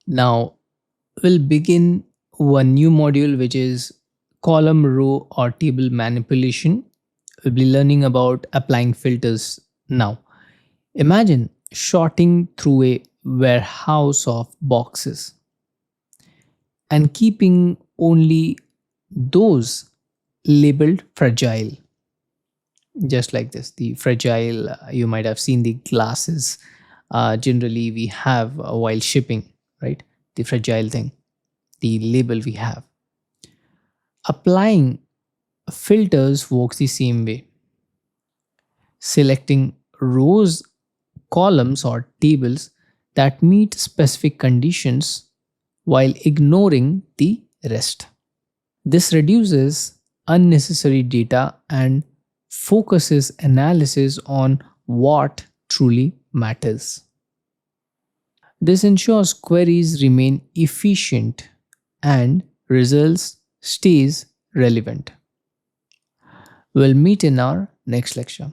Now we'll begin one new module, which is column, row, or table manipulation. We'll be learning about applying filters now. Imagine sorting through a warehouse of boxes and keeping only those labeled fragile, just like this. The fragile, you might have seen the glasses generally we have while shipping, right? The fragile thing, the label we have. Applying filters works the same way. Selecting rows, columns, or tables that meet specific conditions while ignoring the rest. This reduces unnecessary data and focuses analysis on what truly matters. This ensures queries remain efficient and results stays relevant. We'll meet in our next lecture.